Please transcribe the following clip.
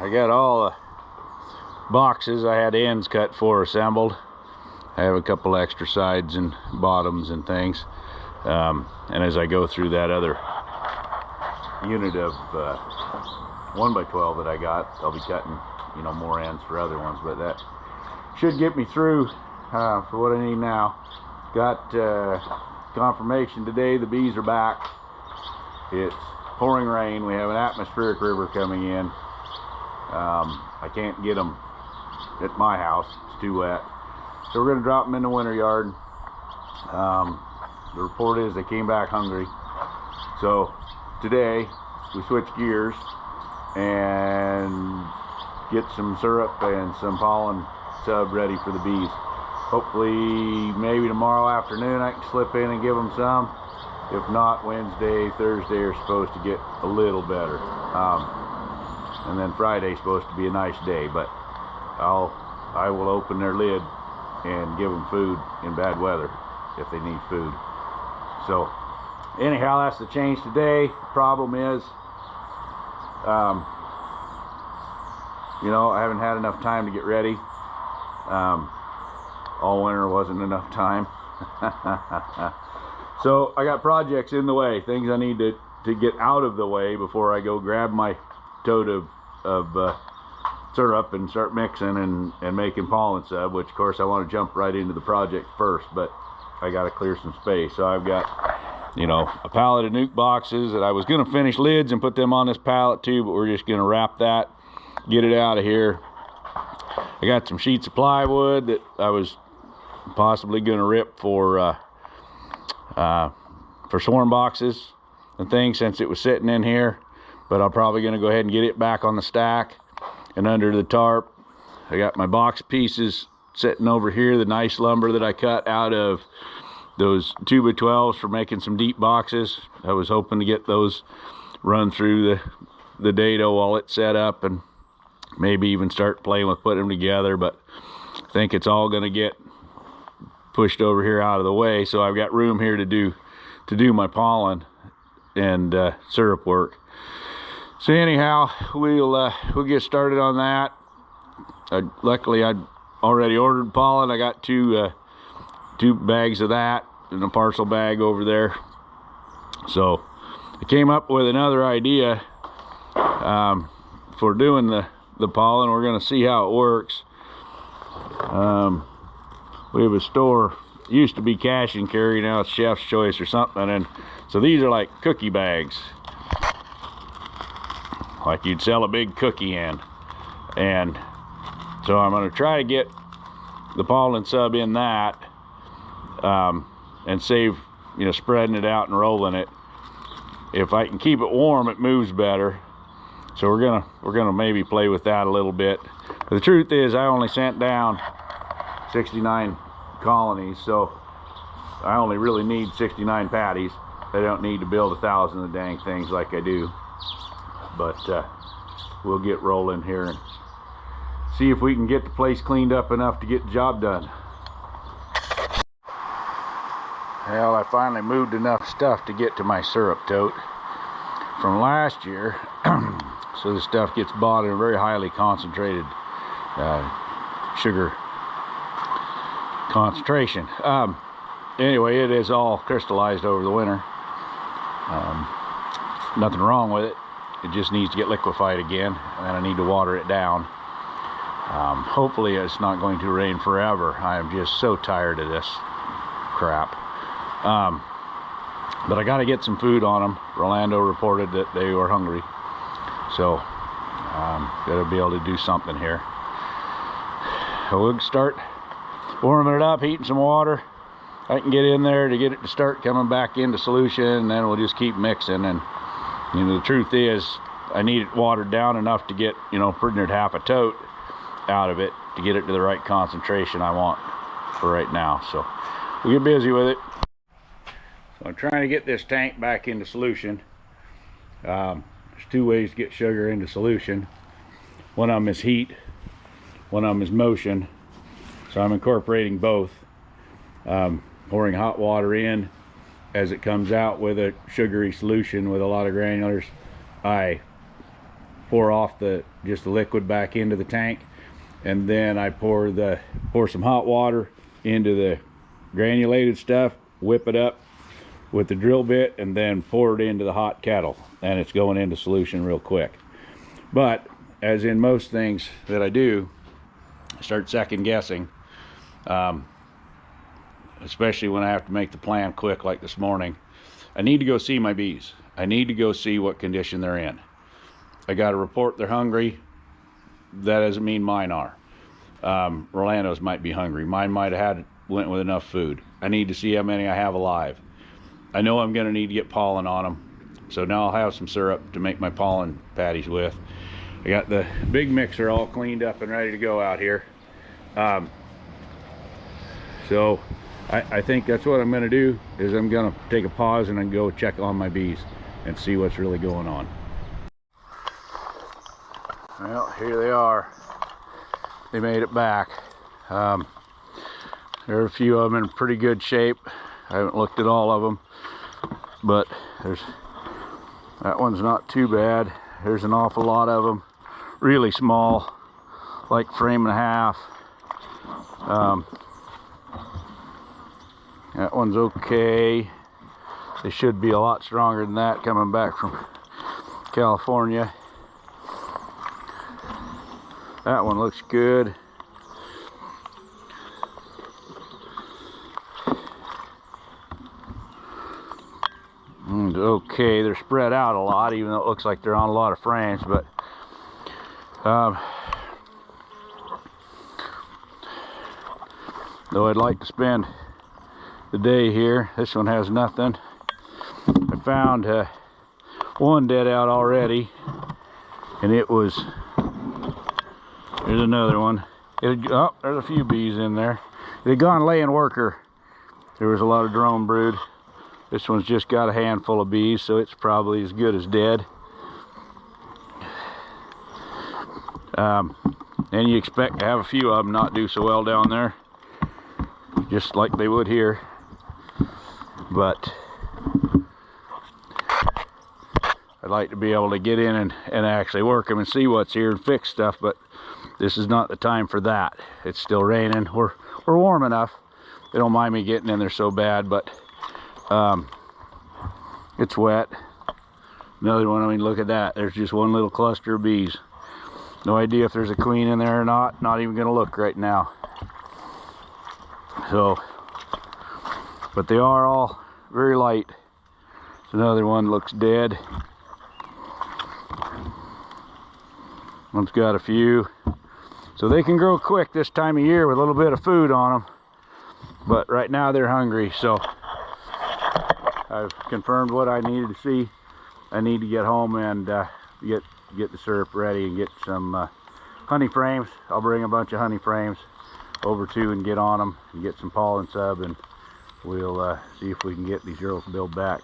I got all the boxes I had ends cut for assembled. I have a couple extra sides and bottoms and things. And as I go through that other unit of 1x12 that I got, I'll be cutting, you know, more ends for other ones, but that should get me through for what I need now. Got confirmation today the bees are back. It's pouring rain. We have an atmospheric river coming in. I can't get them at my house, it's too wet, so we're going to drop them in the winter yard. The report is they came back hungry, so today we switch gears and get some syrup and some pollen sub ready for the bees. Hopefully maybe tomorrow afternoon I can slip in and give them some. If not, Wednesday, Thursday are supposed to get a little better, and then Friday's supposed to be a nice day, but I will open their lid and give them food in bad weather if they need food. So anyhow, that's the change today. Problem is, you know, I haven't had enough time to get ready. All winter wasn't enough time. So I got projects in the way, things I need to get out of the way before I go grab my tote of syrup and start mixing and making pollen sub, which of course I want to jump right into the project first, but I got to clear some space. So I've got, you know, a pallet of nuke boxes that I was going to finish lids and put them on this pallet too, but we're just going to wrap that, get it out of here. I got some sheets of plywood that I was possibly going to rip for swarm boxes and things since it was sitting in here, but I'm probably going to go ahead and get it back on the stack and under the tarp. I got my box pieces sitting over here, the nice lumber that I cut out of those 2x12s for making some deep boxes. I was hoping to get those run through the dado while it's set up and maybe even start playing with putting them together, but I think it's all going to get pushed over here out of the way, so I've got room here to do my pollen and syrup work. So anyhow, we'll get started on that. Luckily I'd already ordered pollen. I got two bags of that in a parcel bag over there. So I came up with another idea for doing the pollen. We're going to see how it works. We have a store, used to be Cash and Carry, now it's Chef's Choice or something, and so these are like cookie bags, like you'd sell a big cookie in. And so I'm going to try to get the pollen sub in that, and save, you know, spreading it out and rolling it. If I can keep it warm, it moves better, so we're gonna maybe play with that a little bit. But the truth is, I only sent down 69 colonies, so I only really need 69 patties. I don't need to build 1,000 of the dang things like I do. But we'll get rolling here and see if we can get the place cleaned up enough to get the job done. Well, I finally moved enough stuff to get to my syrup tote from last year. So the stuff gets bought in a very highly concentrated sugar concentration. Anyway, it is all crystallized over the winter. Nothing wrong with it. It just needs to get liquefied again, and I need to water it down. Hopefully it's not going to rain forever. I am just so tired of this crap. But I got to get some food on them. Rolando reported that they were hungry, so gotta be able to do something here. We'll start warming it up, heating some water. I can get in there to get it to start coming back into solution, and then we'll just keep mixing. And you know, the truth is, I need it watered down enough to get, you know, pretty near half a tote out of it to get it to the right concentration I want for right now. So we'll get busy with it. So I'm trying to get this tank back into solution. There's two ways to get sugar into solution. One of them is heat, one of them is motion. So I'm incorporating both. Pouring hot water in as it comes out with a sugary solution with a lot of granulars. I pour off just the liquid back into the tank, and then I pour some hot water into the granulated stuff, whip it up with the drill bit, and then pour it into the hot kettle, and it's going into solution real quick. But as in most things that I do, I start second guessing, especially when I have to make the plan quick like this morning. I need to go see my bees. I need to go see what condition they're in. I got to report they're hungry. That doesn't mean mine are. Rolando's might be hungry. Mine might have went with enough food. I need to see how many I have alive. I know I'm going to need to get pollen on them, so now I'll have some syrup to make my pollen patties with. I got the big mixer all cleaned up and ready to go out here. So I think that's what I'm going to do, is I'm going to take a pause and then go check on my bees and see what's really going on. Well, here they are. They made it back. There are a few of them in pretty good shape. I haven't looked at all of them, but that one's not too bad. There's an awful lot of them, really small, like frame and a half. That one's okay. They should be a lot stronger than that coming back from California. That one looks good. Okay, they're spread out a lot, even though it looks like they're on a lot of frames, but though I'd like to spend the day here. This one has nothing. I found one dead out already, and it was, there's another one. Oh, there's a few bees in there. It had gone laying worker. There was a lot of drone brood. This one's just got a handful of bees, so it's probably as good as dead. And you expect to have a few of them not do so well down there, just like they would here. But I'd like to be able to get in and actually work them and see what's here and fix stuff, but this is not the time for that. It's still raining. We're warm enough. They don't mind me getting in there so bad, but it's wet. Another one, I mean, look at that. There's just one little cluster of bees. No idea if there's a queen in there or not. Not even gonna look right now. So, but they are all very light. Another one looks dead. One's got a few. So they can grow quick this time of year with a little bit of food on them. But right now they're hungry, so I've confirmed what I needed to see. I need to get home and get the syrup ready and get some honey frames. I'll bring a bunch of honey frames over to and get on them and get some pollen sub, and we'll see if we can get these girls billed back.